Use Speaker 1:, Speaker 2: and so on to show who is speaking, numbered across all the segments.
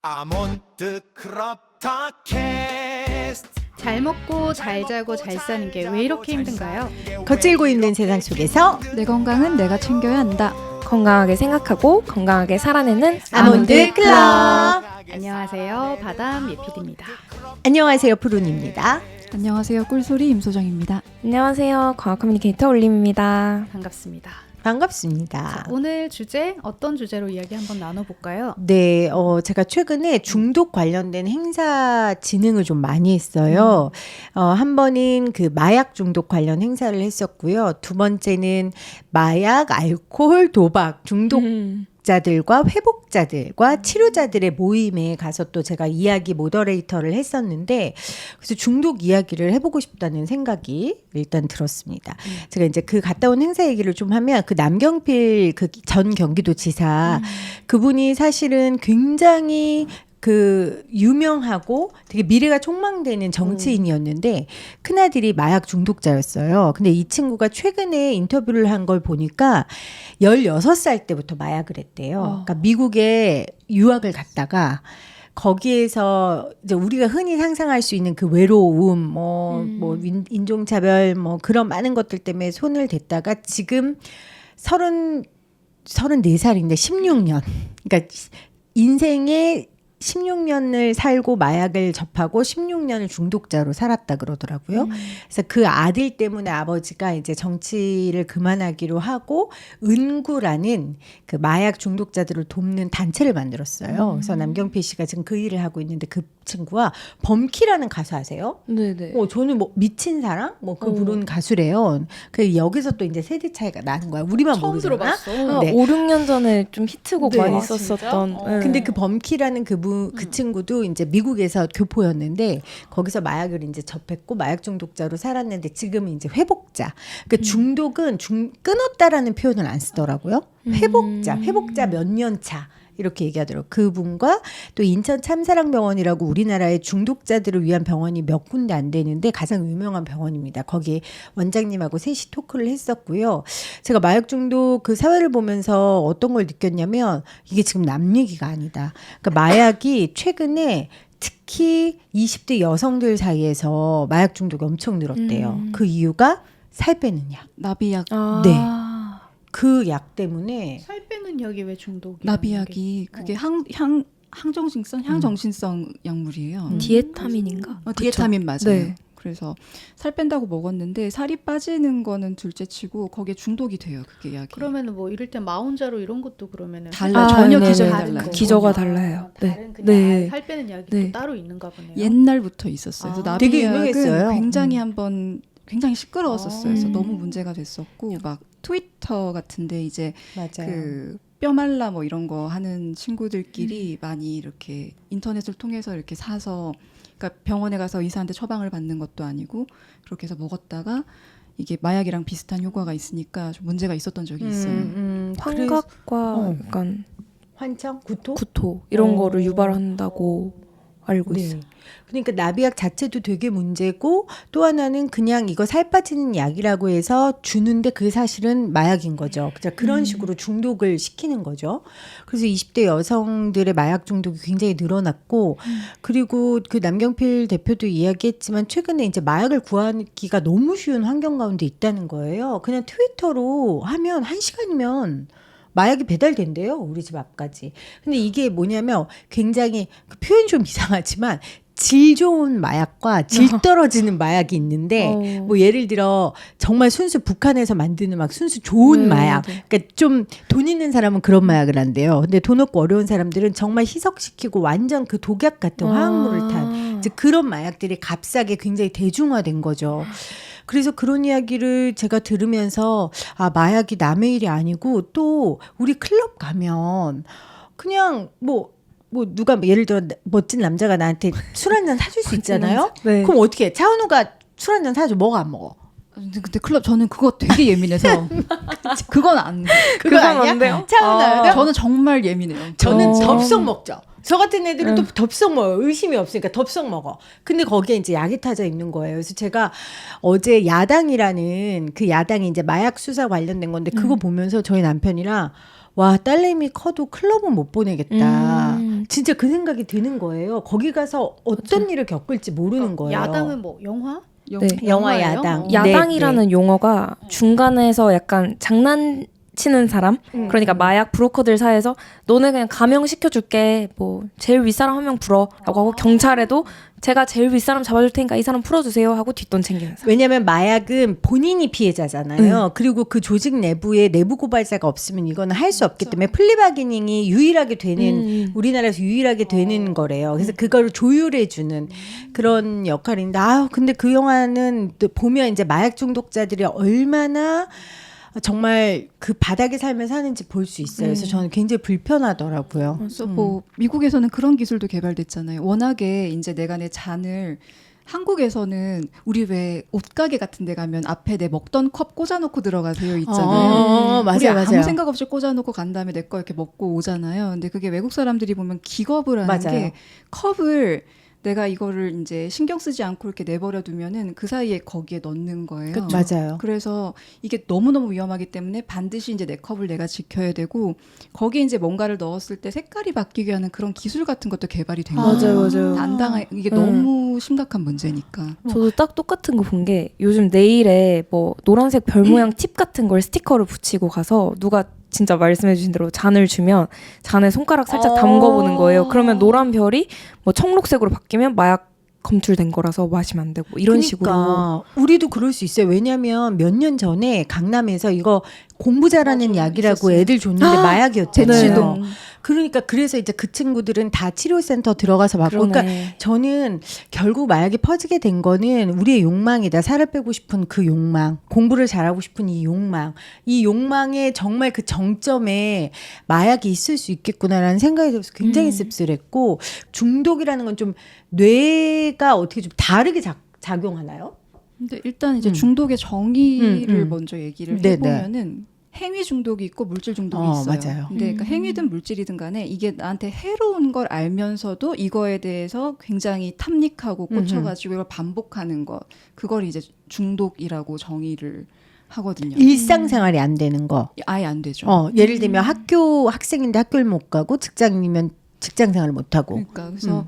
Speaker 1: 아몬드 크롭터 캐스트.
Speaker 2: 잘 먹고 잘 자고 잘 사는 게 왜 이렇게 힘든가요?
Speaker 3: 거칠고 있는 세상 속에서
Speaker 4: 내 건강은 내가 챙겨야 한다.
Speaker 5: 건강하게 생각하고 건강하게 살아내는
Speaker 3: 아몬드 클럽.
Speaker 2: 안녕하세요. 바담 예피디입니다.
Speaker 3: 안녕하세요, 푸른입니다.
Speaker 4: 안녕하세요. 꿀소리 임소정입니다.
Speaker 5: 안녕하세요. 과학 커뮤니케이터 올림입니다.
Speaker 2: 반갑습니다.
Speaker 3: 반갑습니다.
Speaker 2: 오늘 주제 어떤 주제로 이야기 한번 나눠볼까요?
Speaker 3: 네, 제가 최근에 중독 관련된 행사 진행을 좀 많이 했어요. 한 번은 그 마약 중독 관련 행사를 했었고요. 두 번째는 마약, 알코올, 도박 중독자들과 회복자들과 치료자들의 모임에 가서 또 제가 이야기 모더레이터를 했었는데, 그래서 중독 이야기를 해보고 싶다는 생각이 일단 들었습니다. 제가 이제 그 갔다 온 행사 얘기를 좀 하면, 그 남경필 그 전 경기도지사 그분이 사실은 굉장히 그 유명하고 되게 미래가 촉망되는 정치인이었는데 큰아들이 마약 중독자였어요. 근데 이 친구가 최근에 인터뷰를 한 걸 보니까 16살 때부터 마약을 했대요. 그러니까 미국에 유학을 갔다가 거기에서 이제 우리가 흔히 상상할 수 있는 그 외로움, 뭐 인종차별, 뭐 그런 많은 것들 때문에 손을 댔다가 지금 34살인데 16년. 그러니까 인생의 16년을 살고 마약을 접하고 16년을 중독자로 살았다 그러더라고요. 그래서 그 아들 때문에 아버지가 이제 정치를 그만하기로 하고 은구라는 그 마약 중독자들을 돕는 단체를 만들었어요. 그래서 남경필 씨가 지금 그 일을 하고 있는데 그 친구와 범키라는 가수 아세요?
Speaker 5: 네네.
Speaker 3: 저는 뭐 미친 사랑 그 부른 가수래요. 그 여기서 또 이제 세대 차이가 나는 거야. 우리만
Speaker 2: 처음
Speaker 3: 모르잖아.
Speaker 2: 들어봤어.
Speaker 3: 네.
Speaker 5: 5, 6년 전에 좀 히트곡
Speaker 3: 네.
Speaker 5: 많이
Speaker 2: 아,
Speaker 5: 썼었던.
Speaker 2: 진짜?
Speaker 5: 네.
Speaker 3: 근데 그 범키라는 그 친구도 이제 미국에서 교포였는데 거기서 마약을 이제 접했고 마약 중독자로 살았는데 지금은 이제 회복자. 그러니까 중독은 끊었다라는 표현을 안 쓰더라고요. 회복자 몇 년 차. 이렇게 얘기하더라고요. 그분과 또 인천 참사랑병원이라고 우리나라의 중독자들을 위한 병원이 몇 군데 안 되는데 가장 유명한 병원입니다. 거기에 원장님하고 셋이 토크를 했었고요. 제가 마약 중독 그 사회를 보면서 어떤 걸 느꼈냐면 이게 지금 남 얘기가 아니다. 그러니까 마약이 최근에 특히 20대 여성들 사이에서 마약 중독이 엄청 늘었대요. 그 이유가 살 빼는 약.
Speaker 4: 나비약.
Speaker 3: 네. 그 약 때문에
Speaker 2: 살 빼는 약이 왜 중독이야?
Speaker 4: 나비약이 그게 향정신성 약물이에요.
Speaker 5: 디에타민인가?
Speaker 4: 디에타민 맞아요.
Speaker 5: 네.
Speaker 4: 그래서 살 뺀다고 먹었는데 살이 빠지는 거는 둘째치고 거기에 중독이 돼요. 그게 약이.
Speaker 2: 그러면은 뭐 이럴 때 마운자로 이런 것도 그러면은
Speaker 4: 달라요. 전혀
Speaker 5: 네네.
Speaker 4: 기전이
Speaker 2: 다른
Speaker 4: 달라요.
Speaker 2: 거구나.
Speaker 5: 기저가 달라요.
Speaker 2: 다른
Speaker 5: 네.
Speaker 2: 그냥
Speaker 5: 네.
Speaker 2: 살 빼는 약이
Speaker 5: 네.
Speaker 2: 또 따로 있는가 보네요.
Speaker 4: 옛날부터 있었어요. 그래서
Speaker 2: 아.
Speaker 3: 되게
Speaker 4: 나비약은
Speaker 3: 유명했어요.
Speaker 4: 굉장히 한번 굉장히 시끄러웠었어요. 그래서
Speaker 5: 음.
Speaker 4: 너무 문제가 됐었고 막 트위터 같은데 이제
Speaker 3: 맞아요.
Speaker 4: 그 뼈말라 뭐 이런 거 하는 친구들끼리 많이 이렇게 인터넷을 통해서 이렇게 사서 그러니까 병원에 가서 의사한테 처방을 받는 것도 아니고 그렇게 해서 먹었다가 이게 마약이랑 비슷한 효과가 있으니까 좀 문제가 있었던 적이 있어요.
Speaker 5: 환각과 약간
Speaker 3: 환청, 구토,
Speaker 5: 구토 이런 거를 유발한다고 알고 있어요.
Speaker 3: 그러니까 나비약 자체도 되게 문제고 또 하나는 그냥 이거 살 빠지는 약이라고 해서 주는데 그게 사실은 마약인 거죠. 그런 식으로 중독을 시키는 거죠. 그래서 20대 여성들의 마약 중독이 굉장히 늘어났고 그리고 그 남경필 대표도 이야기했지만 최근에 이제 마약을 구하기가 너무 쉬운 환경 가운데 있다는 거예요. 그냥 트위터로 하면 1시간이면 마약이 배달된대요. 우리 집 앞까지. 근데 이게 뭐냐면 굉장히 그 표현 좀 이상하지만 질 좋은 마약과 질 떨어지는 마약이 있는데 뭐 예를 들어 정말 순수 북한에서 만드는 막 순수 좋은 마약. 그러니까 좀 돈 있는 사람은 그런 마약을 한대요. 근데 돈 없고 어려운 사람들은 정말 희석시키고 완전 그 독약 같은 화학물을 탄 이제 그런 마약들이 값싸게 굉장히 대중화된 거죠. 그래서 그런 이야기를 제가 들으면서 아 마약이 남의 일이 아니고 또 우리 클럽 가면 그냥 뭐 누가 예를 들어 멋진 남자가 나한테 술 한 잔 사줄 수 있잖아요.
Speaker 5: 네.
Speaker 3: 그럼 어떻게 해? 차은우가 술 한 잔 사줘 먹어 안 먹어?
Speaker 4: 근데 클럽 저는 그거 되게 예민해서 그건 안 돼요.
Speaker 3: 그거 아니야?
Speaker 5: 안 돼요?
Speaker 3: 차은우야?
Speaker 4: 저는 정말 예민해요.
Speaker 3: 저는 덥석 먹죠. 저 같은 애들은 또 덥석 먹어요. 의심이 없으니까 덥석 먹어. 근데 거기에 이제 약이 타져 있는 거예요. 그래서 제가 어제 야당이라는 그 야당이 이제 마약 수사 관련된 건데 그거 보면서 저희 남편이랑 와 딸내미 커도 클럽은 못 보내겠다. 진짜 그 생각이 드는 거예요. 거기 가서 어떤 일을 겪을지 모르는 거예요.
Speaker 2: 야당은 뭐 영화?
Speaker 5: 네.
Speaker 3: 영화
Speaker 2: 영화예요?
Speaker 3: 야당.
Speaker 5: 야당이라는 용어가 중간에서 약간 장난치는 사람? 그러니까 마약 브로커들 사이에서 너네 그냥 감형시켜줄게. 뭐 제일 윗사람 한 명 불어. 라고 하고 경찰에도 제가 제일 윗사람 잡아줄 테니까 이 사람 풀어주세요 하고 뒷돈 챙기는 사람.
Speaker 3: 왜냐하면 마약은 본인이 피해자잖아요. 그리고 그 조직 내부에 내부 고발자가 없으면 이거는 할 수 없기 때문에 플리바게닝이 유일하게 되는 우리나라에서 유일하게 되는 거래요. 그래서 그거를 조율해주는 그런 역할인데 근데 그 영화는 또 보면 이제 마약 중독자들이 얼마나 정말 그 바닥에 살면 사는지 볼 수 있어요. 그래서 저는 굉장히 불편하더라고요.
Speaker 4: 그래서 뭐 미국에서는 그런 기술도 개발됐잖아요. 워낙에 이제 내가 내 잔을 한국에서는 우리 왜 옷가게 같은 데 가면 앞에 내 먹던 컵 꽂아놓고 들어가세요 있잖아요.
Speaker 3: 맞아요,
Speaker 4: 우리
Speaker 3: 맞아요.
Speaker 4: 아무 생각 없이 꽂아놓고 간 다음에 내 거 이렇게 먹고 오잖아요. 근데 그게 외국 사람들이 보면 기겁을 하는
Speaker 3: 맞아요.
Speaker 4: 게 컵을 내가 이거를 이제 신경 쓰지 않고 이렇게 내버려 두면은 그 사이에 거기에 넣는 거예요.
Speaker 3: 맞아요.
Speaker 4: 그래서 이게 너무너무 위험하기 때문에 반드시 이제 내 컵을 내가 지켜야 되고 거기에 이제 뭔가를 넣었을 때 색깔이 바뀌게 하는 그런 기술 같은 것도 개발이 된 거예요.
Speaker 5: 맞아요.
Speaker 4: 안 당하 이게 너무 심각한 문제니까.
Speaker 5: 저도 딱 똑같은 거 본 게 요즘 네일에 뭐 노란색 별 모양 팁 같은 걸 스티커를 붙이고 가서 누가 진짜 말씀해주신 대로 잔을 주면 잔에 손가락 살짝 담궈보는 거예요. 그러면 노란 별이 뭐 청록색으로 바뀌면 마약 검출된 거라서 마시면 안 되고 이런 식으로.
Speaker 3: 그러니까 우리도 그럴 수 있어요. 왜냐하면 몇 년 전에 강남에서 이거 공부 잘하는 약이라고 애들 줬는데 마약이었잖아요. 그러니까 그래서 이제 그 친구들은 다 치료센터 들어가서 맞고. 그러니까 저는 결국 마약이 퍼지게 된 거는 우리의 욕망이다. 살을 빼고 싶은 그 욕망, 공부를 잘하고 싶은 이 욕망에 정말 그 정점에 마약이 있을 수 있겠구나라는 생각이 들어서 굉장히 씁쓸했고, 중독이라는 건 좀 뇌가 어떻게 좀 다르게 작용하나요?
Speaker 4: 근데 일단 이제 중독의 정의를
Speaker 3: 음.
Speaker 4: 먼저 얘기를
Speaker 3: 네네.
Speaker 4: 해보면은 행위 중독이 있고 물질 중독이 있어요.
Speaker 3: 맞아요.
Speaker 4: 근데 그러니까 행위든 물질이든 간에 이게 나한테 해로운 걸 알면서도 이거에 대해서 굉장히 탐닉하고 꽂혀가지고 이걸 반복하는 것, 그걸 이제 중독이라고 정의를 하거든요.
Speaker 3: 일상생활이 안 되는 거.
Speaker 4: 아예 안 되죠.
Speaker 3: 예를 들면 학생인데 학교를 못 가고, 직장이면 직장생활을 못 하고.
Speaker 4: 그러니까 그래서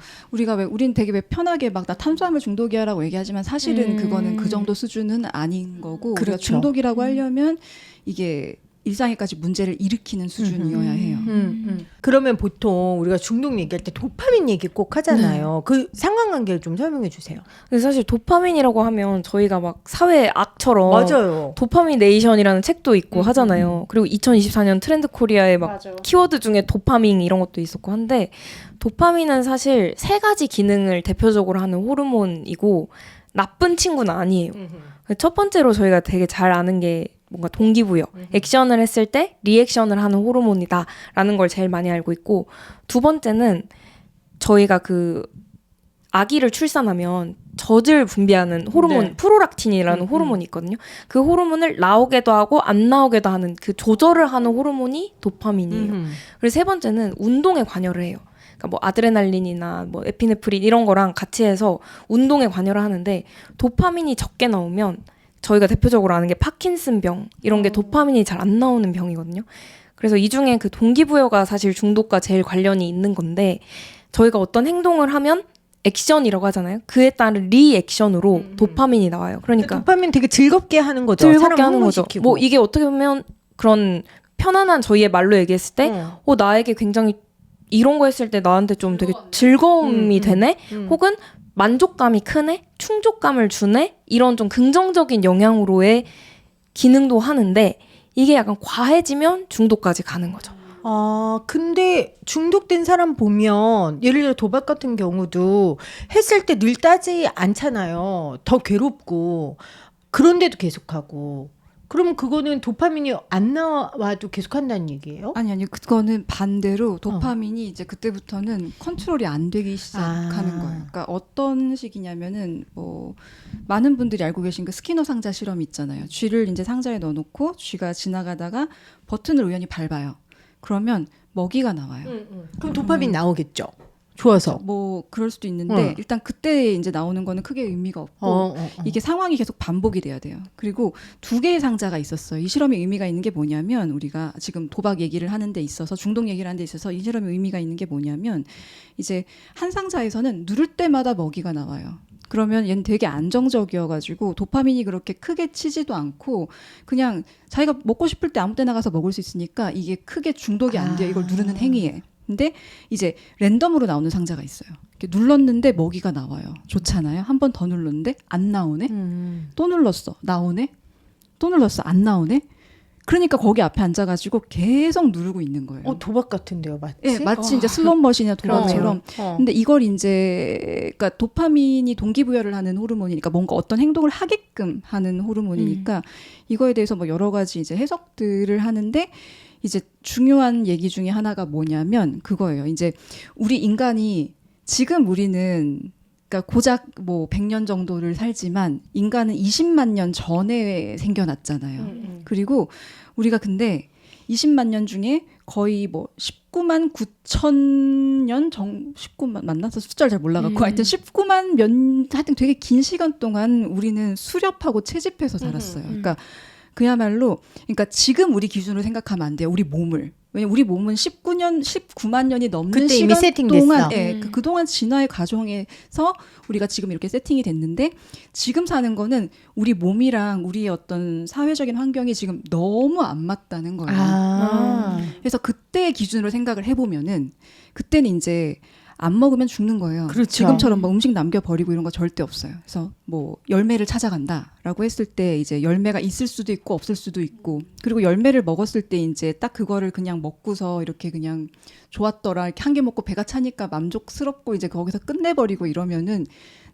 Speaker 4: 우린 되게 왜 편하게 막 나 탄수화물 중독이야라고 얘기하지만 사실은 그거는 그 정도 수준은 아닌 거고, 우리가
Speaker 3: 그렇죠.
Speaker 4: 중독이라고 하려면 이게 일상에까지 문제를 일으키는 수준이어야 해요.
Speaker 3: 그러면 보통 우리가 중독 얘기할 때 도파민 얘기 꼭 하잖아요. 그 상관관계를 좀 설명해 주세요.
Speaker 5: 근데 사실 도파민이라고 하면 저희가 막 사회 악처럼
Speaker 3: 맞아요.
Speaker 5: 도파민 네이션이라는 책도 있고 하잖아요. 그리고 2024년 트렌드 코리아에 막
Speaker 2: 맞아.
Speaker 5: 키워드 중에 도파민 이런 것도 있었고 한데, 도파민은 사실 세 가지 기능을 대표적으로 하는 호르몬이고 나쁜 친구는 아니에요. 첫 번째로 저희가 되게 잘 아는 게 뭔가 동기부여, 액션을 했을 때 리액션을 하는 호르몬이다라는 걸 제일 많이 알고 있고, 두 번째는 저희가 그 아기를 출산하면 젖을 분비하는 호르몬, 프로락틴이라는 호르몬이 있거든요. 그 호르몬을 나오게도 하고 안 나오게도 하는 그 조절을 하는 호르몬이 도파민이에요. 그리고 세 번째는 운동에 관여를 해요. 그러니까 뭐 아드레날린이나 뭐 에피네프린 이런 거랑 같이 해서 운동에 관여를 하는데, 도파민이 적게 나오면 저희가 대표적으로 아는 게 파킨슨병 이런 게 도파민이 잘 안 나오는 병이거든요. 그래서 이 중에 그 동기부여가 사실 중독과 제일 관련이 있는 건데, 저희가 어떤 행동을 하면 액션이라고 하잖아요. 그에 따른 리액션으로 도파민이 나와요. 그러니까
Speaker 3: 도파민 되게 즐겁게 하는 거죠.
Speaker 5: 즐겁게
Speaker 3: 사람
Speaker 5: 하는 거죠.
Speaker 3: 흥분시키고.
Speaker 5: 뭐 이게 어떻게 보면 그런 편안한 저희의 말로 얘기했을 때 나에게 굉장히 이런 거 했을 때 나한테 좀 되게 즐거움이 되네? 혹은 만족감이 크네? 충족감을 주네? 이런 좀 긍정적인 영향으로의 기능도 하는데, 이게 약간 과해지면 중독까지 가는 거죠.
Speaker 3: 근데 중독된 사람 보면 예를 들어 도박 같은 경우도 했을 때 늘 따지 않잖아요. 더 괴롭고. 그런데도 계속하고. 그럼 그거는 도파민이 안 나와도 계속한다는 얘기예요?
Speaker 4: 아니 그거는 반대로 도파민이 이제 그때부터는 컨트롤이 안 되기 시작하는 거예요. 그러니까 어떤 식이냐면은 뭐 많은 분들이 알고 계신 그 스키너 상자 실험 있잖아요. 쥐를 이제 상자에 넣어놓고 쥐가 지나가다가 버튼을 우연히 밟아요. 그러면 먹이가 나와요.
Speaker 3: 그럼 도파민 나오겠죠. 좋아서.
Speaker 4: 뭐 그럴 수도 있는데 일단 그때 이제 나오는 거는 크게 의미가 없고 이게 상황이 계속 반복이 돼야 돼요. 그리고 두 개의 상자가 있었어요. 이 실험의 의미가 있는 게 뭐냐면 우리가 지금 도박 얘기를 하는 데 있어서 중독 얘기를 하는 데 있어서 이 실험의 의미가 있는 게 뭐냐면 이제 한 상자에서는 누를 때마다 먹이가 나와요. 그러면 얘는 되게 안정적이어가지고 도파민이 그렇게 크게 치지도 않고 그냥 자기가 먹고 싶을 때 아무 때 나가서 먹을 수 있으니까 이게 크게 중독이 안 돼요. 이걸 누르는 행위에. 근데 이제 랜덤으로 나오는 상자가 있어요. 이렇게 눌렀는데 먹이가 나와요. 좋잖아요. 한 번 더 눌렀는데 안 나오네. 또 눌렀어. 나오네. 또 눌렀어. 안 나오네. 그러니까 거기 앞에 앉아가지고 계속 누르고 있는 거예요.
Speaker 3: 도박 같은데요, 마치?
Speaker 4: 네, 마치 이제 슬롯머신이나 도박처럼. 근데 이걸 이제 그러니까 도파민이 동기부여를 하는 호르몬이니까 뭔가 어떤 행동을 하게끔 하는 호르몬이니까 이거에 대해서 뭐 여러 가지 이제 해석들을 하는데 이제 중요한 얘기 중에 하나가 뭐냐면 그거예요. 이제 우리 인간이 지금 우리는 그러니까 고작 뭐 100년 정도를 살지만 인간은 20만 년 전에 생겨났잖아요. 그리고 우리가 근데 20만 년 중에 거의 뭐 19만 9천 년 19만 맞나서 숫자를 잘 몰라갖고 하여튼 19만 하여튼 되게 긴 시간 동안 우리는 수렵하고 채집해서 살았어요. 그러니까 그야말로 그러니까 지금 우리 기준으로 생각하면 안 돼요. 우리 몸을. 왜냐면 우리 몸은 19만 년이 넘는
Speaker 3: 그때
Speaker 4: 시간
Speaker 3: 이미 세팅됐어.
Speaker 4: 동안 그동안 진화의 과정에서 우리가 지금 이렇게 세팅이 됐는데 지금 사는 거는 우리 몸이랑 우리의 어떤 사회적인 환경이 지금 너무 안 맞다는 거예요. 그래서 그때의 기준으로 생각을 해보면은 그때는 이제 안 먹으면 죽는 거예요.
Speaker 3: 그렇죠.
Speaker 4: 지금처럼 뭐 음식 남겨버리고 이런 거 절대 없어요. 그래서 뭐 열매를 찾아간다라고 했을 때 이제 열매가 있을 수도 있고 없을 수도 있고 그리고 열매를 먹었을 때 이제 딱 그거를 그냥 먹고서 이렇게 그냥 좋았더라 이렇게 한 개 먹고 배가 차니까 만족스럽고 이제 거기서 끝내버리고 이러면은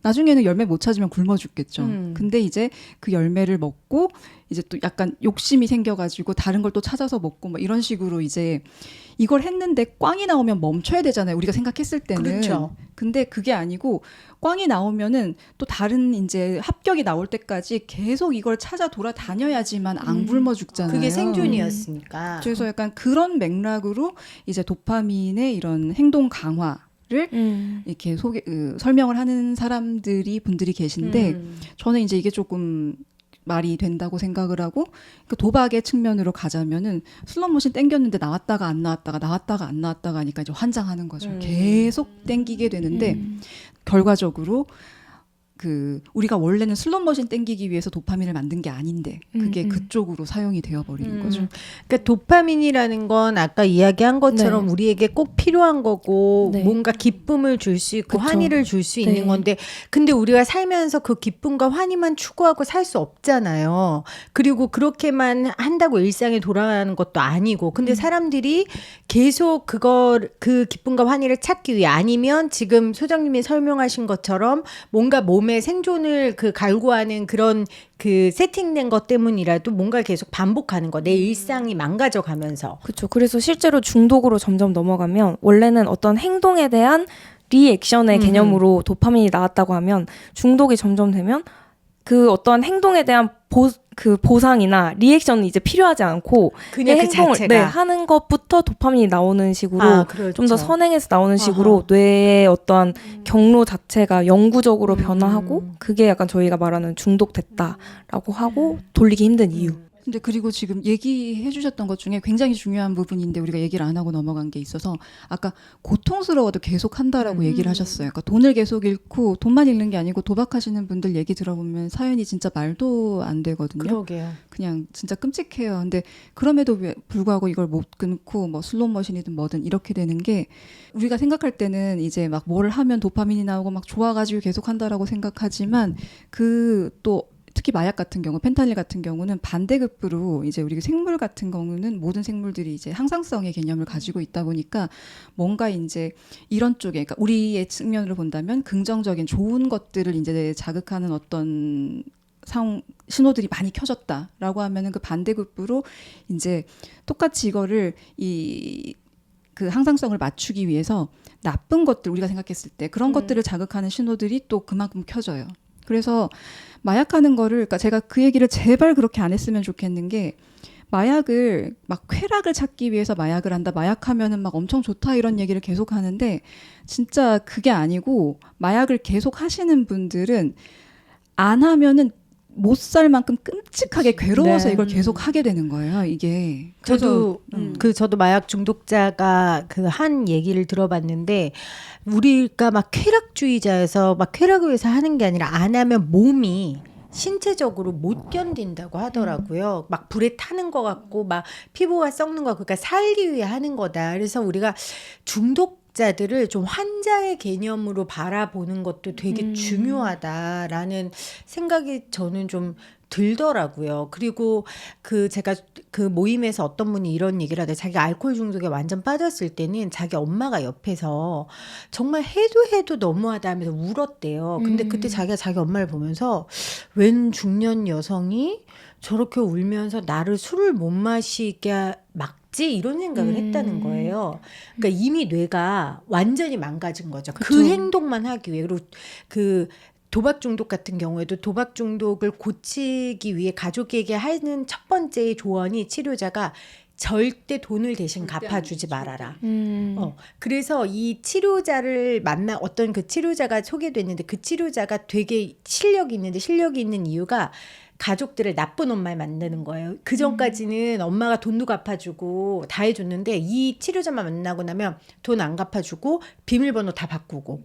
Speaker 4: 나중에는 열매 못 찾으면 굶어 죽겠죠. 근데 이제 그 열매를 먹고 이제 또 약간 욕심이 생겨가지고 다른 걸 또 찾아서 먹고 뭐 이런 식으로 이제 이걸 했는데 꽝이 나오면 멈춰야 되잖아요. 우리가 생각했을 때는.
Speaker 3: 그렇죠.
Speaker 4: 근데 그게 아니고 꽝이 나오면은 또 다른 이제 합격이 나올 때까지 계속 이걸 찾아 돌아다녀야지만 안 굶어 죽잖아요.
Speaker 3: 그게 생존이었으니까.
Speaker 4: 그래서 약간 그런 맥락으로 이제 도파민의 이런 행동 강화 를 이렇게 설명을 하는 분들이 계신데 저는 이제 이게 조금 말이 된다고 생각을 하고 그 도박의 측면으로 가자면은 슬롯머신 땡겼는데 나왔다가 안 나왔다가 나왔다가 안 나왔다가 하니까 이제 환장하는 거죠. 계속 땡기게 되는데 결과적으로 우리가 원래는 슬롯머신 땡기기 위해서 도파민을 만든 게 아닌데 그게 그쪽으로 사용이 되어버리는 거죠.
Speaker 3: 그러니까 도파민이라는 건 아까 이야기한 것처럼
Speaker 5: 네.
Speaker 3: 우리에게 꼭 필요한 거고
Speaker 5: 네.
Speaker 3: 뭔가 기쁨을 줄 수 있고
Speaker 5: 그쵸.
Speaker 3: 환희를 줄 수 있는
Speaker 5: 네.
Speaker 3: 건데 근데 우리가 살면서 그 기쁨과 환희만 추구하고 살 수 없잖아요. 그리고 그렇게만 한다고 일상에 돌아가는 것도 아니고 근데 사람들이 계속 그 기쁨과 환희를 찾기 위해 아니면 지금 소장님이 설명하신 것처럼 뭔가 몸에 생존을 갈구하는 그런 세팅된 것 때문이라도 뭔가 계속 반복하는 거. 내 일상이 망가져 가면서.
Speaker 5: 그렇죠. 그래서 실제로 중독으로 점점 넘어가면 원래는 어떤 행동에 대한 리액션의 개념으로 도파민이 나왔다고 하면 중독이 점점 되면 그 어떤 행동에 대한 보상이나 리액션은 이제 필요하지 않고
Speaker 3: 그냥 그
Speaker 5: 행동을
Speaker 3: 자체가.
Speaker 5: 하는 것부터 도파민이 나오는 식으로
Speaker 3: 그렇죠.
Speaker 5: 좀 더 선행해서 나오는 식으로 뇌의 어떠한 경로 자체가 영구적으로 변화하고 그게 약간 저희가 말하는 중독됐다라고 하고 돌리기 힘든 이유.
Speaker 4: 근데 그리고 지금 얘기해 주셨던 것 중에 굉장히 중요한 부분인데 우리가 얘기를 안 하고 넘어간 게 있어서 아까 고통스러워도 계속 한다라고 얘기를 하셨어요. 그러니까 돈을 계속 잃고 돈만 잃는 게 아니고 도박하시는 분들 얘기 들어보면 사연이 진짜 말도 안 되거든요.
Speaker 3: 그러게요.
Speaker 4: 그냥 진짜 끔찍해요. 근데 그럼에도 불구하고 이걸 못 끊고 뭐 슬롯머신이든 뭐든 이렇게 되는 게 우리가 생각할 때는 이제 막 뭘 하면 도파민이 나오고 막 좋아가지고 계속 한다라고 생각하지만 또 특히 마약 같은 경우, 펜타닐 같은 경우는 반대급부로 이제 우리 생물 같은 경우는 모든 생물들이 이제 항상성의 개념을 가지고 있다 보니까 뭔가 이제 이런 쪽에, 그러니까 우리의 측면으로 본다면 긍정적인 좋은 것들을 이제 자극하는 어떤 신호들이 많이 켜졌다라고 하면은 그 반대급부로 이제 똑같이 이거를 그 항상성을 맞추기 위해서 나쁜 것들 우리가 생각했을 때 그런 것들을 자극하는 신호들이 또 그만큼 켜져요. 그래서 마약하는 거를, 그러니까 제가 그 얘기를 제발 그렇게 안 했으면 좋겠는 게 마약을 막 쾌락을 찾기 위해서 마약을 한다. 마약하면은 막 엄청 좋다 이런 얘기를 계속 하는데 진짜 그게 아니고 마약을 계속 하시는 분들은 안 하면은 못 살 만큼 끔찍하게 괴로워서
Speaker 3: 네.
Speaker 4: 이걸 계속 하게 되는 거예요. 이게.
Speaker 3: 저도
Speaker 4: 그래서,
Speaker 3: 저도 마약 중독자가 그 한 얘기를 들어봤는데 우리가 막 쾌락주의자여서 막 쾌락을 위해서 하는 게 아니라 안 하면 몸이 신체적으로 못 견딘다고 하더라고요. 막 불에 타는 것 같고 막 피부가 썩는 거 그러니까 살기 위해 하는 거다. 그래서 우리가 중독자들을 좀 환자의 개념으로 바라보는 것도 되게 중요하다라는 생각이 저는 좀 들더라고요. 그리고 그 제가 그 모임에서 어떤 분이 이런 얘기를 하더라고요. 자기가 알코올 중독에 완전 빠졌을 때는 자기 엄마가 옆에서 정말 해도 너무하다 하면서 울었대요. 근데 그때 자기가 자기 엄마를 보면서 웬 중년 여성이 저렇게 울면서 나를 술을 못 마시게 막지 이런 생각을 했다는 거예요. 그러니까 이미 뇌가 완전히 망가진 거죠. 그 행동만 하기 위해. 그리고 그 도박 중독 같은 경우에도 도박 중독을 고치기 위해 가족에게 하는 첫 번째 조언이 치료자가 절대 돈을 대신 갚아주지 말아라. 그래서 이 치료자를 만나 어떤 그 치료자가 소개됐는데 그 치료자가 되게 실력이 있는 이유가 가족들을 나쁜 엄마에 만드는 거예요. 그 전까지는 엄마가 돈도 갚아주고 다 해줬는데 이 치료자만 만나고 나면 돈 안 갚아주고 비밀번호 다 바꾸고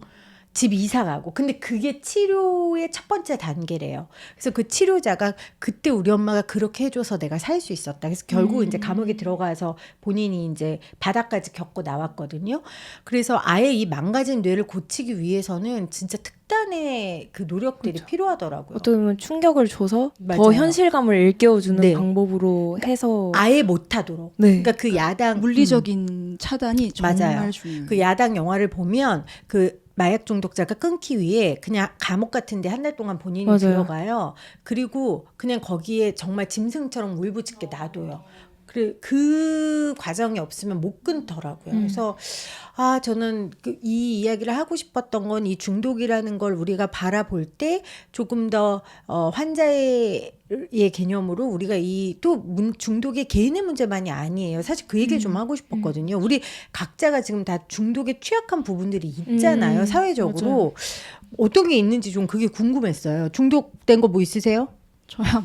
Speaker 3: 집 이사 가고. 근데 그게 치료의 첫 번째 단계래요. 그래서 그 치료자가 그때 우리 엄마가 그렇게 해줘서 내가 살 수 있었다. 그래서 결국 이제 감옥에 들어가서 본인이 이제 바닥까지 겪고 나왔거든요. 그래서 아예 이 망가진 뇌를 고치기 위해서는 진짜 특단의 그 노력들이 필요하더라고요.
Speaker 5: 어떻게 보면 충격을 줘서
Speaker 3: 맞아요.
Speaker 5: 더 현실감을 일깨워주는
Speaker 3: 네.
Speaker 5: 방법으로 해서
Speaker 3: 아예 못하도록.
Speaker 5: 네.
Speaker 3: 그러니까 그 야당
Speaker 4: 물리적인 차단이 정말
Speaker 3: 맞아요.
Speaker 4: 중요해요.
Speaker 3: 그 야당 영화를 보면 그 마약 중독자가 끊기 위해 그냥 감옥 같은데 한 달 동안 본인이
Speaker 5: 맞아요.
Speaker 3: 들어가요. 그리고 그냥 거기에 정말 짐승처럼 울부짖게 놔둬요. 그래 그 과정이 없으면 못 끊더라고요. 그래서 저는 이 이야기를 하고 싶었던 건 이 중독이라는 걸 우리가 바라볼 때 조금 더 환자의 개념으로 우리가 이 또 중독의 개인의 문제만이 아니에요. 사실 그 얘기를 좀 하고 싶었거든요. 우리 각자가 지금 다 중독에 취약한 부분들이 있잖아요. 사회적으로. 어떤 게 있는지 좀 그게 궁금했어요. 중독된 거 뭐 있으세요?
Speaker 4: 저야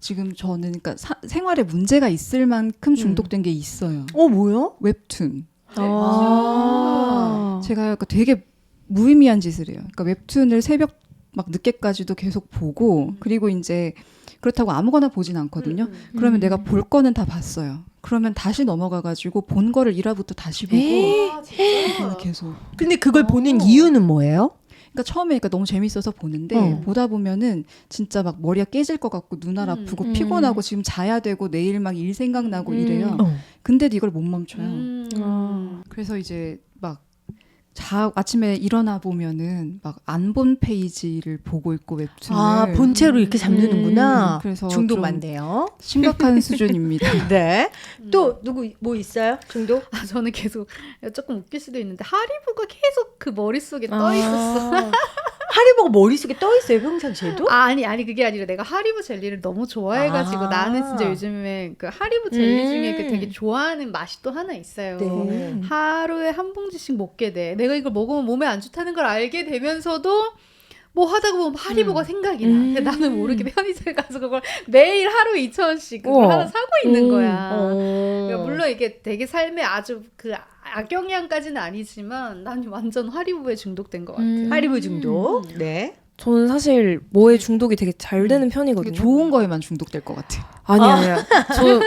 Speaker 4: 지금 저는 그러니까 생활에 문제가 있을 만큼 중독된 게 있어요.
Speaker 3: 뭐요?
Speaker 4: 웹툰.
Speaker 5: 아.
Speaker 4: 제가 약간 되게 무의미한 짓을 해요. 그러니까 웹툰을 새벽 막 늦게까지도 계속 보고 그리고 이제 그렇다고 아무거나 보진 않거든요. 그러면 내가 볼 거는 다 봤어요. 그러면 다시 넘어가가지고 본 거를 1화부터 다시 보고 계속.
Speaker 3: 근데 그걸 보는 이유는 뭐예요?
Speaker 4: 그러니까 처음에 그러니까 너무 재밌어서 보는데 보다 보면은 진짜 막 머리가 깨질 것 같고 눈알 아프고 피곤하고 지금 자야 되고 내일 막 일 생각나고 이래요. 근데도 이걸 못 멈춰요. 그래서 이제 막 아침에 일어나 보면은 막 안 본 페이지를 보고 있고 웹툰을
Speaker 3: 본체로 이렇게 잠드는구나.
Speaker 4: 그래서
Speaker 3: 중독만
Speaker 4: 좀
Speaker 3: 돼요.
Speaker 4: 심각한 수준입니다.
Speaker 3: 네. 또 누구 뭐 있어요? 중독?
Speaker 2: 저는 계속 조금 웃길 수도 있는데 하리보가 계속 그 머릿속에 떠 있었어.
Speaker 3: 하리보가 머릿속에 떠 있어요, 평상시에도?
Speaker 2: 아니 그게 아니라 내가 하리보 젤리를 너무 좋아해가지고 나는 진짜 요즘에 그 하리보 젤리 중에 그 되게 좋아하는 맛이 또 하나 있어요.
Speaker 3: 네.
Speaker 2: 하루에 한 봉지씩 먹게 돼. 내가 이걸 먹으면 몸에 안 좋다는 걸 알게 되면서도 뭐 하다가 보면 하리보가 생각이 나. 근데 나는 모르게 편의점에 가서 그걸 매일 하루에 2,000원씩 그걸 하나 사고 있는 거야. 그러니까 물론 이게 되게 삶에 아주 그 악영향까지는 아니지만 난 완전 하리보에 중독된 것 같아.
Speaker 3: 하리보 중독. 네.
Speaker 5: 저는 사실 뭐에 중독이 되게 잘 되는 편이거든요.
Speaker 4: 되게 좋은 거에만 중독될 것 같아.
Speaker 5: 아니야.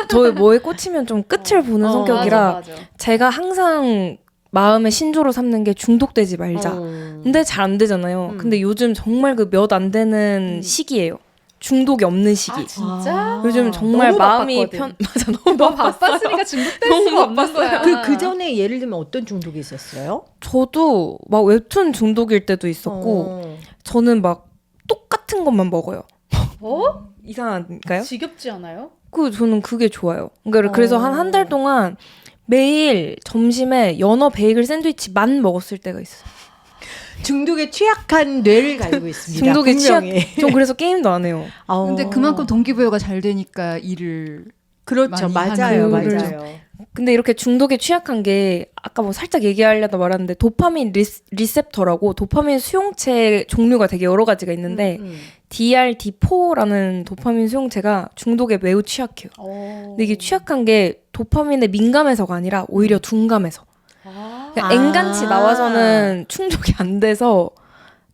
Speaker 5: 저 뭐에 꽂히면 좀 끝을 보는 성격이라
Speaker 2: 맞아.
Speaker 5: 제가 항상 마음의 신조로 삼는 게 중독되지 말자. 근데 잘 안 되잖아요. 근데 요즘 정말 그 몇 안 되는 시기예요. 중독이 없는 시기.
Speaker 2: 진짜?
Speaker 5: 요즘 정말
Speaker 2: 너무
Speaker 5: 마음이
Speaker 2: 바빴거든.
Speaker 5: 맞아 너무
Speaker 2: 너무 바빴으니까 중독될
Speaker 5: 너무
Speaker 2: 수가 없는 거야.
Speaker 3: 그 전에 예를 들면 어떤 중독이 있었어요?
Speaker 5: 저도 막 웹툰 중독일 때도 있었고 저는 막 똑같은 것만 먹어요. 이상한가요?
Speaker 2: 지겹지 않아요?
Speaker 5: 저는 그게 좋아요. 그러니까 그래서 한 달 동안 매일 점심에 연어 베이글 샌드위치만 먹었을 때가 있어요.
Speaker 3: 중독에 취약한 뇌를 가지고 있습니다.
Speaker 5: 중독에 취약.
Speaker 3: 분명히.
Speaker 5: 전 그래서 게임도 안 해요.
Speaker 4: 근데 그만큼 동기부여가 잘 되니까 일을
Speaker 3: 그렇죠.
Speaker 4: 많이
Speaker 3: 맞아요.
Speaker 4: 하는
Speaker 3: 맞아요.
Speaker 5: 근데 이렇게 중독에 취약한 게 아까 뭐 살짝 얘기하려다 말았는데 도파민 리셉터라고 도파민 수용체 종류가 되게 여러 가지가 있는데 DRD4라는 도파민 수용체가 중독에 매우 취약해요. 근데 이게 취약한 게 도파민에 민감해서가 아니라 오히려 둔감해서. 그러니까 앵간치 나와서는 충족이 안 돼서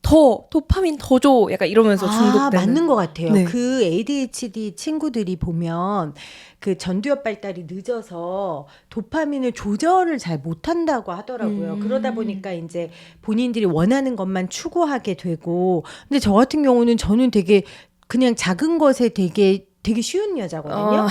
Speaker 5: 더 도파민 더 줘 약간 이러면서 중독되는.
Speaker 3: 맞는 것 같아요.
Speaker 5: 네.
Speaker 3: 그 ADHD 친구들이 보면 그 전두엽 발달이 늦어서 도파민을 조절을 잘 못한다고 하더라고요. 그러다 보니까 이제 본인들이 원하는 것만 추구하게 되고. 근데 저 같은 경우는 저는 되게 그냥 작은 것에 되게 쉬운 여자거든요.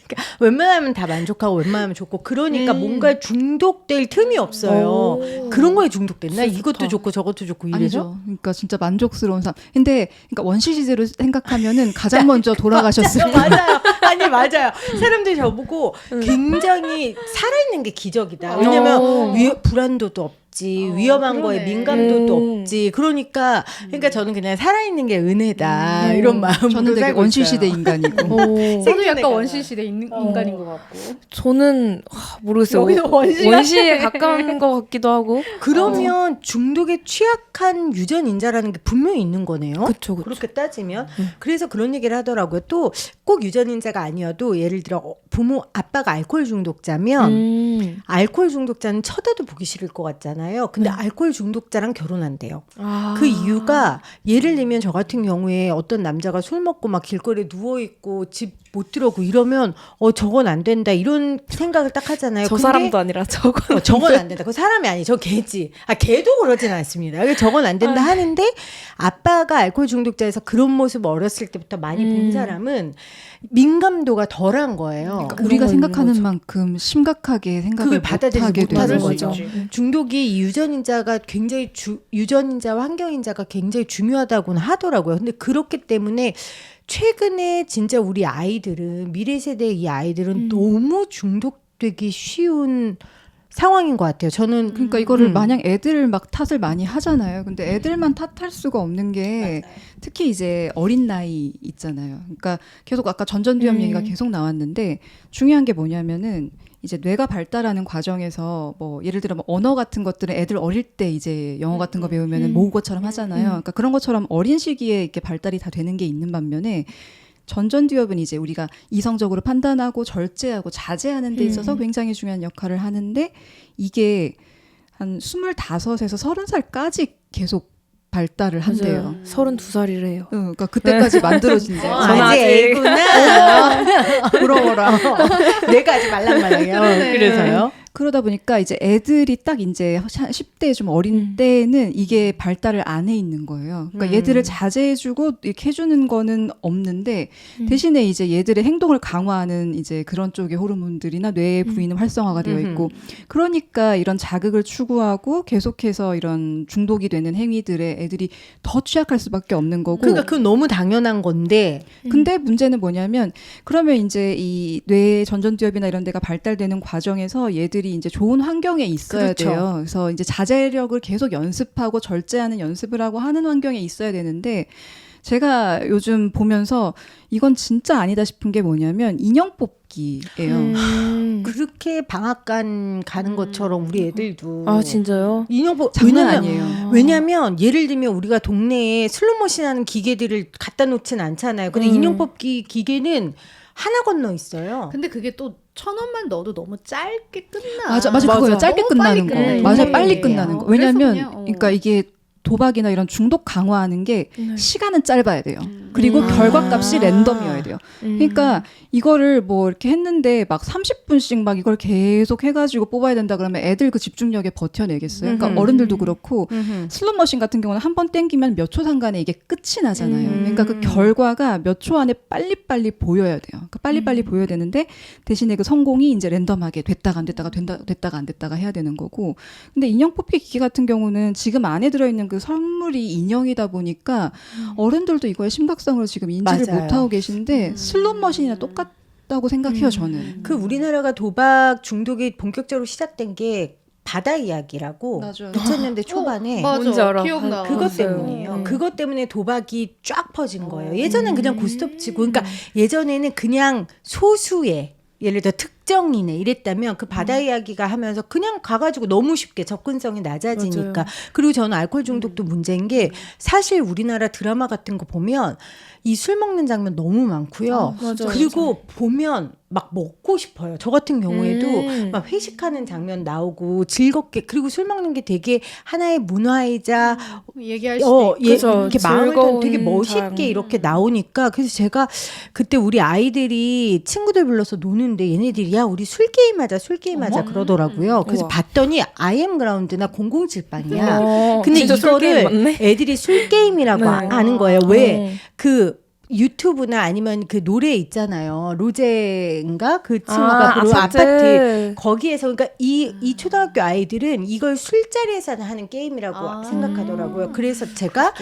Speaker 3: 그러니까 웬만하면 다 만족하고 웬만하면 좋고 그러니까 뭔가 중독될 틈이 없어요. 그런 거에 중독됐나? 이것도 좋고 저것도 좋고 이래서?
Speaker 4: 아니죠. 그러니까 진짜 만족스러운 삶. 근데 그러니까 원시 시대로 생각하면은 가장 먼저 돌아가셨을
Speaker 3: 맞아요. 아니 맞아요. 사람들이 저보고 굉장히 살아있는 게 기적이다. 왜냐면 불안도도 없지. 위험한 거에
Speaker 2: 그러네.
Speaker 3: 민감도도 없지. 그러니까 저는 그냥 살아있는 게 은혜다. 이런 마음으로
Speaker 4: 저는 되게
Speaker 3: 살고
Speaker 4: 원시
Speaker 3: 있어요.
Speaker 4: 시대 인간이고.
Speaker 2: 저도 약간
Speaker 3: 생존해가요.
Speaker 2: 원시 시대 인간인 것 같고.
Speaker 5: 저는 모르겠어요.
Speaker 2: 여기도 원시
Speaker 5: 원시에 가까운 것 같기도 하고.
Speaker 3: 그러면 중독에 취약한 유전인자라는 게 분명히 있는 거네요.
Speaker 5: 그쵸.
Speaker 3: 그렇게 따지면 그래서 그런 얘기를 하더라고요. 또 꼭 유전인자가 아니어도 예를 들어 부모 아빠가 알코올 중독자면 알코올 중독자는 쳐다도 보기 싫을 것 같잖아요. 근데 알코올 중독자랑 결혼한대요. 그 이유가 예를 들면 저 같은 경우에 어떤 남자가 술 먹고 막 길거리에 누워 있고 집 못 들어오고 이러면 저건 안 된다 이런 생각을 딱 하잖아요.
Speaker 5: 저
Speaker 3: 근데
Speaker 5: 사람도 아니라 저건
Speaker 3: 저건 안 된다. 그 사람이 아니, 저 개지. 개도 그러진 않습니다. 저건 안 된다 하는데 아빠가 알코올 중독자에서 그런 모습 어렸을 때부터 많이 본 사람은 민감도가 덜한 거예요.
Speaker 4: 그러니까 우리가 생각하는 만큼 심각하게 생각을
Speaker 3: 그걸 받아들이지
Speaker 4: 못하게
Speaker 3: 못하는
Speaker 4: 되는
Speaker 3: 거죠.
Speaker 4: 거죠.
Speaker 3: 중독이 이 유전인자가 굉장히 유전인자와 환경인자가 굉장히 중요하다고는 하더라고요. 근데 그렇기 때문에 최근에 진짜 우리 아이들은 미래 세대의 이 아이들은 너무 중독되기 쉬운 상황인 것 같아요. 저는
Speaker 4: 그러니까 이거를 마냥 애들 막 탓을 많이 하잖아요. 근데 애들만 탓할 수가 없는 게 특히 이제 어린 나이 있잖아요. 그러니까 계속 아까 전전두엽 얘기가 계속 나왔는데 중요한 게 뭐냐면은 이제 뇌가 발달하는 과정에서 뭐 예를 들어 뭐 언어 같은 것들은 애들 어릴 때 이제 영어 같은 거 배우면은 모국어처럼 하잖아요. 그러니까 그런 것처럼 어린 시기에 이렇게 발달이 다 되는 게 있는 반면에 전전두엽은 이제 우리가 이성적으로 판단하고 절제하고 자제하는 데 있어서 굉장히 중요한 역할을 하는데 이게 한 25에서 30살까지 계속 발달을 한대요.
Speaker 5: 32살이래요.
Speaker 4: 그러니까 그때까지 만들어진대요.
Speaker 5: 저는
Speaker 3: 아직
Speaker 5: 아직-
Speaker 3: 애구나. 부러워라. 내가 아직 말랑말랑해요. 그래서요.
Speaker 4: 그러다 보니까 이제 애들이 딱 이제 10대 좀 어린 때는 이게 발달을 안 해 있는 거예요. 그러니까 얘들을 자제해주고 이렇게 해주는 거는 없는데 대신에 이제 얘들의 행동을 강화하는 이제 그런 쪽의 호르몬들이나 뇌의 부위는 활성화가 되어 있고 그러니까 이런 자극을 추구하고 계속해서 이런 중독이 되는 행위들에 애들이 더 취약할 수밖에 없는 거고.
Speaker 3: 그러니까 그건 너무 당연한 건데
Speaker 4: 근데 문제는 뭐냐면 그러면 이제 이 뇌 전전두엽이나 이런 데가 발달되는 과정에서 얘들이 이제 좋은 환경에 있어야
Speaker 3: 그렇죠.
Speaker 4: 돼요. 그래서 이제 자제력을 계속 연습하고 절제하는 연습을 하고 하는 환경에 있어야 되는데 제가 요즘 보면서 이건 진짜 아니다 싶은 게 뭐냐면 인형 뽑기예요.
Speaker 3: 그렇게 방앗간 가는 것처럼 우리 애들도
Speaker 5: 아 진짜요?
Speaker 3: 인형
Speaker 4: 장난
Speaker 3: 왜냐면
Speaker 4: 아니에요.
Speaker 3: 왜냐면 예를 들면 우리가 동네에 슬롯머신 하는 기계들을 갖다 놓진 않잖아요. 근데 인형 뽑기 기계는 하나 건너 있어요.
Speaker 2: 근데 그게 또 1,000원만 넣어도 너무 짧게 끝나.
Speaker 4: 맞아 그거예요. 짧게
Speaker 2: 너무
Speaker 4: 끝나는
Speaker 2: 빨리
Speaker 4: 거.
Speaker 2: 끝나요.
Speaker 4: 맞아요. 빨리
Speaker 2: 네.
Speaker 4: 끝나는 거.
Speaker 2: 그래서
Speaker 4: 왜냐면
Speaker 2: 그냥,
Speaker 4: 그러니까 이게 도박이나 이런 중독 강화하는 게 시간은 짧아야 돼요.
Speaker 2: 음.
Speaker 4: 그리고 결과값이 랜덤이어야 돼요. 그러니까 이거를 뭐 이렇게 했는데 막 30분씩 막 이걸 계속 해가지고 뽑아야 된다 그러면 애들 그 집중력에 버텨내겠어요. 그러니까 어른들도 그렇고 슬롯머신 같은 경우는 한 번 땡기면 몇 초 상간에 이게 끝이 나잖아요. 그러니까 그 결과가 몇 초 안에 빨리빨리 보여야 돼요. 그러니까 빨리빨리 보여야 되는데 대신에 그 성공이 이제 랜덤하게 됐다가 안 됐다가 됐다가 안 됐다가 해야 되는 거고. 근데 인형 뽑기 기기 같은 경우는 지금 안에 들어있는 그 선물이 인형이다 보니까 어른들도 이거의 심각성을 지금 인지를
Speaker 3: 맞아요.
Speaker 4: 못하고 계신데 슬롯머신이나 똑같다고 생각해요 저는.
Speaker 3: 그 우리나라가 도박 중독이 본격적으로 시작된 게 바다 이야기라고
Speaker 4: 맞아요.
Speaker 3: 2000년대 초반에
Speaker 2: 맞아.
Speaker 5: 뭔지 알아.
Speaker 2: 기억나.
Speaker 3: 그것
Speaker 5: 맞아요.
Speaker 3: 때문이에요.
Speaker 5: 네.
Speaker 3: 그것 때문에 도박이 쫙 퍼진 거예요. 예전엔 그냥 고스톱치고, 그러니까
Speaker 2: 음.
Speaker 3: 예전에는 그냥 소수의 예를 들어 특정인에 이랬다면 그 바다 이야기가 하면서 그냥 가가지고 너무 쉽게 접근성이 낮아지니까.
Speaker 5: 맞아요.
Speaker 3: 그리고 저는 알코올 중독도 문제인 게 사실 우리나라 드라마 같은 거 보면 이 술 먹는 장면 너무 많고요.
Speaker 5: 맞아요.
Speaker 3: 그리고 보면 막 먹고 싶어요. 저 같은 경우에도 막
Speaker 5: 음.
Speaker 3: 회식하는 장면 나오고 즐겁게, 그리고 술 먹는 게 되게 하나의 문화이자
Speaker 2: 얘기할 수도 있고.
Speaker 3: 그죠.
Speaker 5: 그죠.
Speaker 3: 이렇게 마음을
Speaker 5: 즐거운
Speaker 3: 되게 멋있게
Speaker 5: 장.
Speaker 3: 이렇게 나오니까. 그래서 제가 그때 우리 아이들이 친구들 불러서 노는데 얘네들이 야 우리 술 게임 하자, 술 게임 하자 그러더라고요. 그래서
Speaker 5: 우와.
Speaker 3: 봤더니 IM 그라운드나 007방이야.
Speaker 5: 어,
Speaker 3: 근데
Speaker 5: 진짜 술 게임
Speaker 3: 이거를
Speaker 5: 맞네.
Speaker 3: 애들이 술 게임이라고
Speaker 5: 네.
Speaker 3: 아는 거예요. 왜?
Speaker 5: 어.
Speaker 3: 그 유튜브나 아니면 그 노래 있잖아요. 로제인가 그 친구가 그 아파트 거기에서, 그러니까 이 초등학교 아이들은 이걸 술자리에서 하는 게임이라고 생각하더라고요. 그래서 제가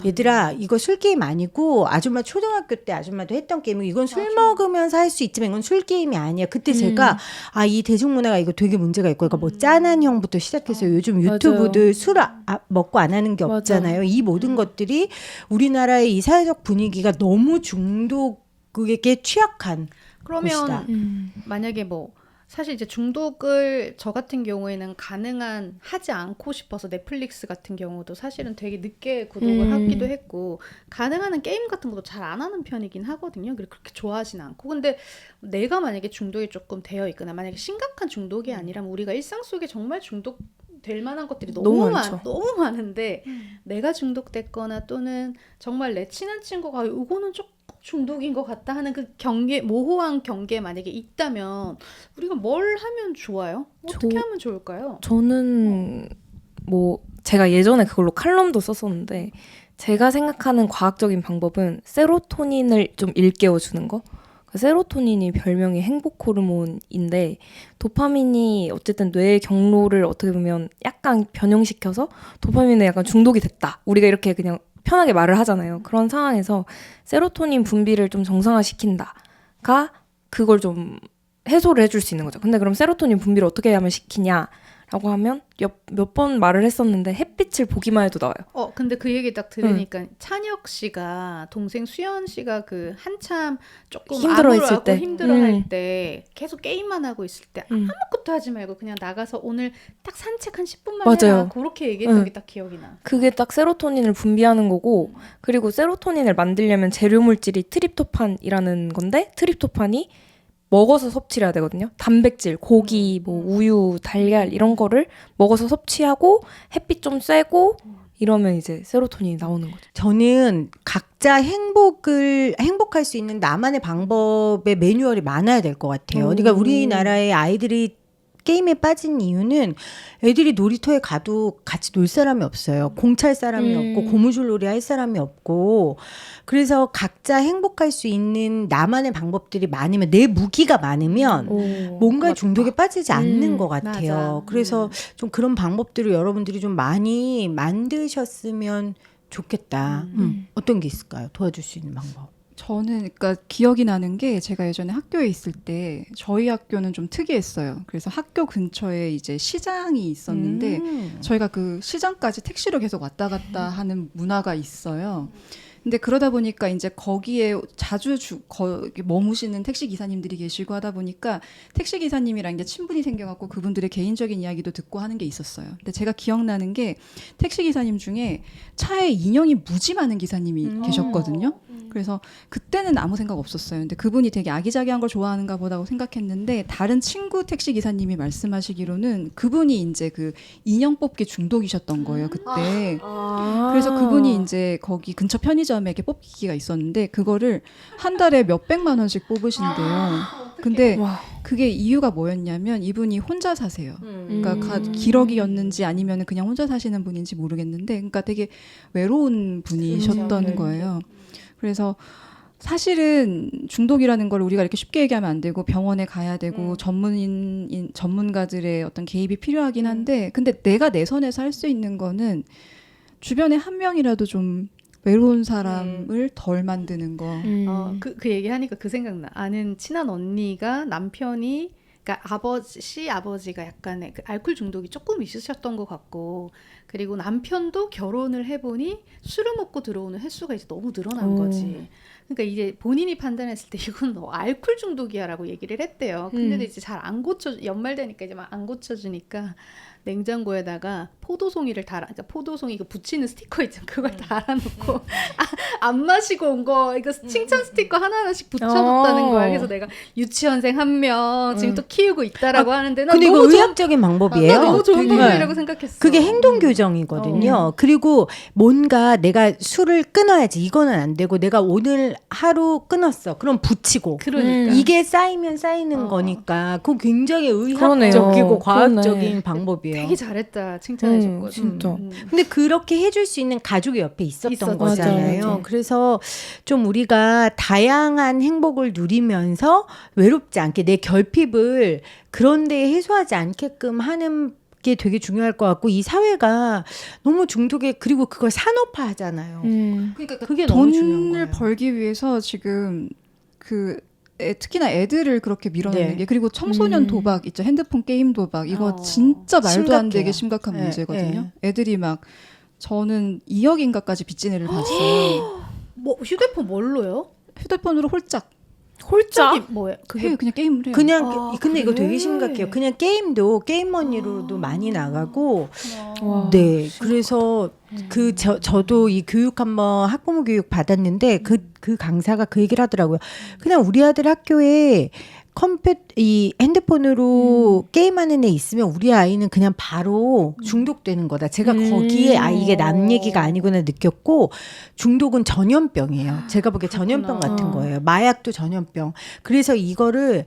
Speaker 3: 얘들아 이거 술 게임 아니고 아줌마 초등학교 때 아줌마도 했던 게임이고 이건 술 먹으면서 할 수 있지만 이건 술 게임이 아니야. 그때 제가 이 대중문화가 이거 되게 문제가 있고, 그러니까 뭐 짠한 형부터 시작해서 요즘 유튜브들 술 먹고 안 하는 게
Speaker 5: 맞아.
Speaker 3: 없잖아요. 이 모든 것들이 우리나라의 이 사회적 분위기가 너무 중독에 취약한 곳이다.
Speaker 2: 그러면 만약에 뭐 사실 이제 중독을 저 같은 경우에는 가능한 하지 않고 싶어서 넷플릭스 같은 경우도 사실은 되게 늦게 구독을 하기도 했고 가능한 한 게임 같은 것도 잘 안 하는 편이긴 하거든요. 그리고 그렇게 좋아하진 않고. 근데 내가 만약에 중독이 조금 되어 있거나 만약에 심각한 중독이 아니라면 우리가 일상 속에 정말 될 만한 것들이
Speaker 5: 너무 많죠.
Speaker 2: 너무 많은데 내가 중독됐거나 또는 정말 내 친한 친구가 이거는 조금 중독인 것 같다 하는 그 경계, 모호한 경계에 만약에 있다면 우리가 뭘 하면 좋아요? 어떻게 하면 좋을까요?
Speaker 5: 저는 뭐 제가 예전에 그걸로 칼럼도 썼었는데 제가 생각하는 과학적인 방법은 세로토닌을 좀 일깨워 주는 거. 세로토닌이 별명이 행복 호르몬인데 도파민이 어쨌든 뇌의 경로를 어떻게 보면 약간 변형시켜서 도파민에 약간 중독이 됐다. 우리가 이렇게 그냥 편하게 말을 하잖아요. 그런 상황에서 세로토닌 분비를 좀 정상화시킨다가 그걸 좀 해소를 해줄 수 있는 거죠. 근데 그럼 세로토닌 분비를 어떻게 하면 시키냐라고 하면 몇 번 말을 했었는데 햇빛을 보기만 해도 나와요.
Speaker 2: 근데 그 얘기 딱 들으니까 찬혁 씨가 동생 수연 씨가 그 한참 조금
Speaker 5: 힘들어했을 때.
Speaker 2: 힘들어할 때 계속 게임만 하고 있을 때
Speaker 5: 음.
Speaker 2: 아무것도 하지 말고 그냥 나가서 오늘 딱 산책 한 10분만
Speaker 5: 맞아요.
Speaker 2: 해라 그렇게 얘기했던 게 딱 기억이 나.
Speaker 5: 그게 딱 세로토닌을 분비하는 거고, 그리고 세로토닌을 만들려면 재료 물질이 트립토판이라는 건데 트립토판이 먹어서 섭취를 해야 되거든요. 단백질, 고기, 뭐 우유, 달걀 이런 거를 먹어서 섭취하고 햇빛 좀 쐬고 이러면 이제 세로토닌이 나오는 거죠.
Speaker 3: 저는 각자 행복할 수 있는 나만의 방법의 매뉴얼이 많아야 될 것 같아요. 그러니까 우리나라의 아이들이 게임에 빠진 이유는 애들이 놀이터에 가도 같이 놀 사람이 없어요. 공찰 사람이 없고 고무줄놀이 할 사람이 없고, 그래서 각자 행복할 수 있는 나만의 방법들이 많으면, 내 무기가 많으면 뭔가 중독에 빠지지 않는 것 같아요.
Speaker 2: 맞아.
Speaker 3: 그래서 좀 그런 방법들을 여러분들이 좀 많이 만드셨으면 좋겠다. 어떤 게 있을까요? 도와줄 수 있는 방법.
Speaker 4: 저는 그러니까 기억이 나는 게 제가 예전에 학교에 있을 때 저희 학교는 좀 특이했어요. 그래서 학교 근처에 이제 시장이 있었는데 저희가 그 시장까지 택시로 계속 왔다 갔다 하는 문화가 있어요. 근데 그러다 보니까 이제 거기에 자주 머무시는 택시 기사님들이 계시고 하다 보니까 택시 기사님이랑 이제 친분이 생겨갖고 그분들의 개인적인 이야기도 듣고 하는 게 있었어요. 근데 제가 기억나는 게 택시 기사님 중에 차에 인형이 무지 많은 기사님이 계셨거든요. 그래서 그때는 아무 생각 없었어요. 근데 그분이 되게 아기자기한 걸 좋아하는가 보다고 생각했는데 다른 친구 택시 기사님이 말씀하시기로는 그분이 이제 그 인형 뽑기 중독이셨던 거예요, 그때. 그래서 그분이 이제 거기 근처 편의점에 이렇게 뽑기가 있었는데 그거를 한 달에 몇백만 원씩 뽑으신대요. 근데 그게 이유가 뭐였냐면 이분이 혼자 사세요. 그러니까 기러기였는지 아니면 그냥 혼자 사시는 분인지 모르겠는데, 그러니까 되게 외로운 분이셨던 거예요. 그래서 사실은 중독이라는 걸 우리가 이렇게 쉽게 얘기하면 안 되고 병원에 가야 되고 전문가들의 어떤 개입이 필요하긴 한데, 근데 내가 내 선에서 할 수 있는 거는 주변에 한 명이라도 좀 외로운 사람을 덜 만드는 거.
Speaker 2: 그 얘기하니까 그 생각나. 아는 친한 언니가 남편이 그러니까 아버지가 약간의 그 알코올 중독이 조금 있으셨던 것 같고, 그리고 남편도 결혼을 해보니 술을 먹고 들어오는 횟수가 이제 너무 늘어난 거지. 그러니까 이제 본인이 판단했을 때 이건 너 알코올 중독이야라고 얘기를 했대요. 근데도 이제 잘 안 연말 되니까 이제 막 안 고쳐주니까 냉장고에다가 포도송이를 그러니까 포도송이 그 붙이는 스티커 있잖아. 그걸 달아놓고 안 마시고 온 거 이거 칭찬 스티커 하나하나씩 붙여줬다는 거야. 그래서 내가 유치원생 한 명 지금 또 키우고 있다라고 하는데 난
Speaker 3: 근데 이거
Speaker 2: 너무
Speaker 3: 의학적인 방법이에요.
Speaker 2: 나 너무 좋은
Speaker 3: 되게.
Speaker 2: 방법이라고 생각했어.
Speaker 3: 그게 행동 교정이거든요. 그리고 뭔가 내가 술을 끊어야지, 이거는 안 되고 내가 오늘 하루 끊었어. 그럼 붙이고.
Speaker 2: 그러니까
Speaker 3: 이게 쌓이면 쌓이는 거니까 그거 굉장히
Speaker 5: 그러네요.
Speaker 3: 의학적이고 과학적인
Speaker 5: 그러네.
Speaker 3: 방법이에요.
Speaker 2: 되게 잘했다 칭찬해줬거든.
Speaker 5: 진짜.
Speaker 3: 근데 그렇게 해줄 수 있는 가족이 옆에 있었던
Speaker 2: 있었죠.
Speaker 3: 거잖아요.
Speaker 5: 맞아요.
Speaker 3: 그래서 좀 우리가 다양한 행복을 누리면서 외롭지 않게 내 결핍을 그런 데에 해소하지 않게끔 하는 게 되게 중요할 것 같고, 이 사회가 너무 중독에, 그리고 그걸 산업화하잖아요.
Speaker 4: 그러니까
Speaker 3: 그게 너무 중요한
Speaker 4: 돈을
Speaker 3: 거예요.
Speaker 4: 벌기 위해서 지금 특히나 애들을 그렇게 밀어넣는
Speaker 3: 네.
Speaker 4: 게, 그리고 청소년 도박 있죠. 핸드폰 게임 도박. 이거 진짜 말도 안 되게 심각한
Speaker 3: 네,
Speaker 4: 문제거든요. 애들이 막 저는 2억인가까지 빚진 애를 봤어요.
Speaker 2: 뭐 휴대폰 뭘로요?
Speaker 4: 휴대폰으로 홀짝.
Speaker 2: 홀짝이 뭐예요? 그게
Speaker 4: 그냥 게임을 해요.
Speaker 3: 그냥 근데 이거
Speaker 2: 그래?
Speaker 3: 되게 심각해요. 그냥 게임도 게임머니로도 많이 나가고.
Speaker 5: 와.
Speaker 3: 네, 그래서 저도 이 교육 한번 학부모 교육 받았는데 그 강사가 그 얘기를 하더라고요. 그냥 우리 아들 학교에 이 핸드폰으로 게임하는 애 있으면 우리 아이는 그냥 바로 중독되는 거다. 제가 거기에 이게 남 얘기가 아니구나 느꼈고, 중독은 전염병이에요. 제가 보기에 전염병 같은 거예요. 마약도 전염병. 그래서 이거를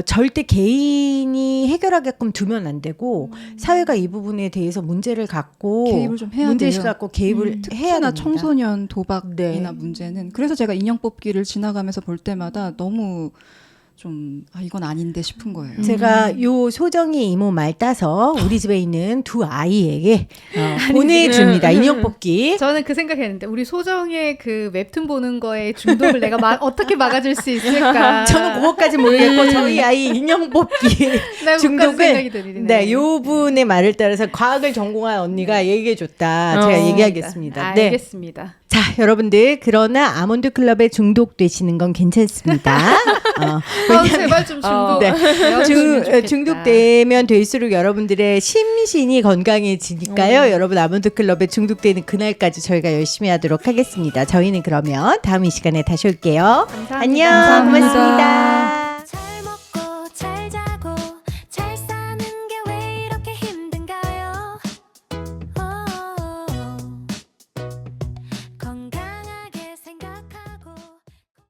Speaker 3: 절대 개인이 해결하게끔 두면 안 되고, 사회가 이 부분에 대해서 문제를 갖고
Speaker 4: 개입을 좀 해야
Speaker 3: 문제의식을
Speaker 4: 돼요.
Speaker 3: 갖고 개입을 해야
Speaker 4: 특히나
Speaker 3: 됩니다.
Speaker 4: 청소년 도박이나
Speaker 3: 네.
Speaker 4: 문제는. 그래서 제가 인형 뽑기를 지나가면서 볼 때마다 너무 좀 이건 아닌데 싶은 거예요.
Speaker 3: 제가 요 소정이 이모 말 따서 우리 집에 있는 두 아이에게 보내줍니다. 인형 뽑기.
Speaker 2: 저는 그 생각했는데 우리 소정의 그 웹툰 보는 거에 중독을 내가 어떻게 막아줄 수 있을까?
Speaker 3: 저는 그것까지 모르겠고 저희 아이 인형 뽑기
Speaker 2: 나
Speaker 3: 중독을
Speaker 2: 생각이 들리네.
Speaker 3: 네, 요 분의 말을 따라서 과학을 전공한 언니가 얘기해 줬다. 제가 얘기하겠습니다. 네.
Speaker 2: 알겠습니다.
Speaker 3: 자, 여러분들, 그러나 아몬드 클럽에 중독되시는 건 괜찮습니다.
Speaker 2: 제발 좀 중독.
Speaker 3: 네.
Speaker 2: 되었으면 좋겠다.
Speaker 3: 중독되면 될수록 여러분들의 심신이 건강해지니까요. 여러분 아몬드 클럽에 중독되는 그날까지 저희가 열심히 하도록 하겠습니다. 저희는 그러면 다음 이 시간에 다시 올게요.
Speaker 2: 감사합니다.
Speaker 3: 안녕.
Speaker 4: 감사합니다.
Speaker 3: 고맙습니다.